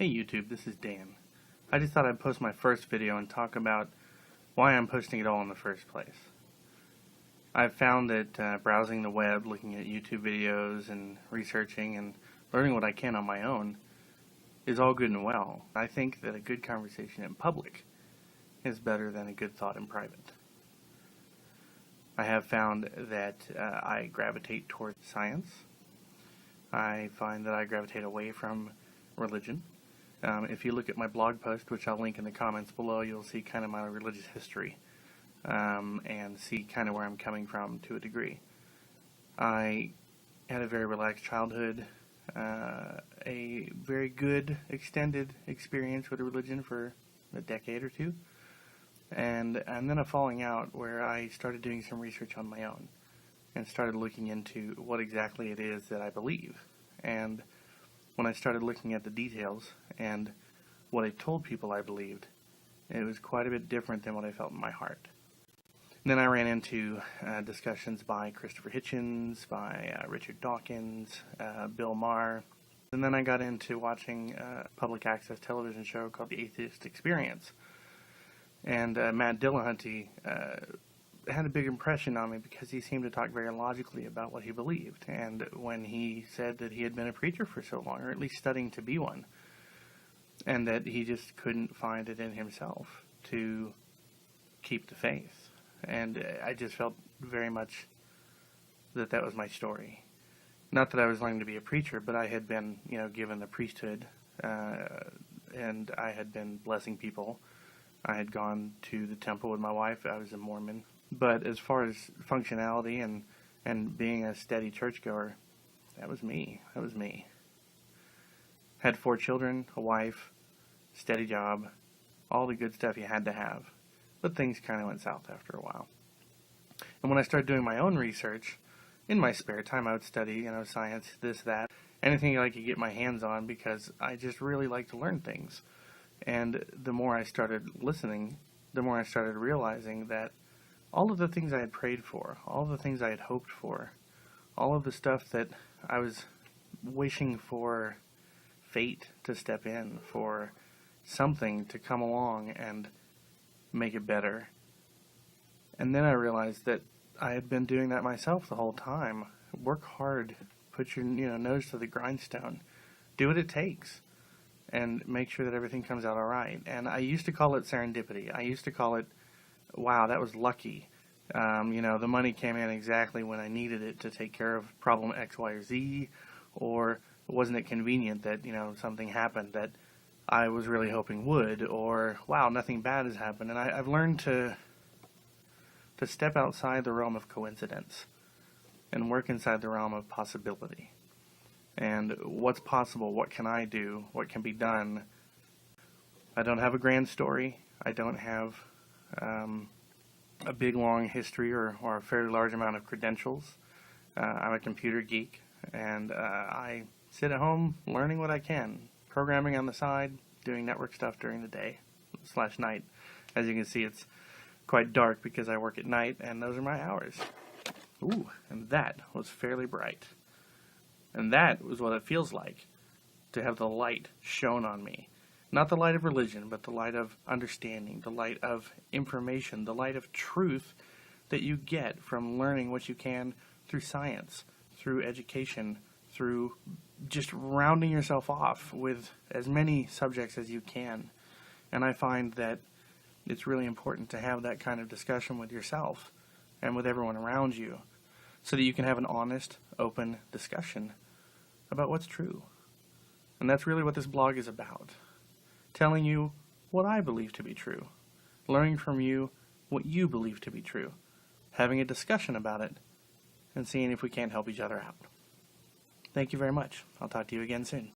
Hey YouTube, this is Dan. I just thought I'd post my first video and talk about why I'm posting it all in the first place. I've found that browsing the web, looking at YouTube videos and researching and learning what I can on my own is all good and well. I think that a good conversation in public is better than a good thought in private. I have found that I gravitate towards science. I find that I gravitate away from religion. If you look at my blog post, which I'll link in the comments below, you'll see kind of my religious history and see kind of where I'm coming from to a degree. I had a very relaxed childhood, a very good extended experience with religion for a decade or two, and then a falling out where I started doing some research on my own and started looking into what exactly it is that I believe. And when I started looking at the details and what I told people I believed, it was quite a bit different than what I felt in my heart. And then I ran into discussions by Christopher Hitchens, by Richard Dawkins, Bill Maher, and then I got into watching a public access television show called The Atheist Experience. And Matt Dillahunty had a big impression on me because he seemed to talk very logically about what he believed. And when he said that he had been a preacher for so long, or at least studying to be one, and that he just couldn't find it in himself to keep the faith. And I just felt very much that that was my story. Not that I was learning to be a preacher, but I had been, given the priesthood, and I had been blessing people. I had gone to the temple with my wife. I was a Mormon. But as far as functionality and being a steady churchgoer, that was me. That was me. Had 4 children, a wife, steady job, all the good stuff you had to have. But things kind of went south after a while. And when I started doing my own research, in my spare time I would study, science, this, that, anything I could get my hands on, because I just really like to learn things. And the more I started listening, the more I started realizing that all of the things I had prayed for, all of the things I had hoped for, all of the stuff that I was wishing for fate to step in, for something to come along and make it better. And then I realized that I had been doing that myself the whole time. Work hard, put your nose to the grindstone, do what it takes, and make sure that everything comes out all right. And I used to call it serendipity. I used to call it, wow, that was lucky. The money came in exactly when I needed it to take care of problem X, Y, or Z, or wasn't it convenient that, something happened that I was really hoping would, or, wow, nothing bad has happened. And I've learned to step outside the realm of coincidence and work inside the realm of possibility. And what's possible, what can I do, what can be done. I don't have a grand story. I don't have a big long history or a fairly large amount of credentials. I'm a computer geek, and I sit at home learning what I can, programming on the side, doing network stuff during the day / night. As you can see, it's quite dark because I work at night, and those are my hours. Ooh, and that was fairly bright. And that was what it feels like to have the light shone on me. Not the light of religion, but the light of understanding, the light of information, the light of truth that you get from learning what you can through science, through education, through just rounding yourself off with as many subjects as you can. And I find that it's really important to have that kind of discussion with yourself and with everyone around you so that you can have an honest, open discussion about what's true. And that's really what this blog is about. Telling you what I believe to be true, learning from you what you believe to be true, having a discussion about it, and seeing if we can't help each other out. Thank you very much. I'll talk to you again soon.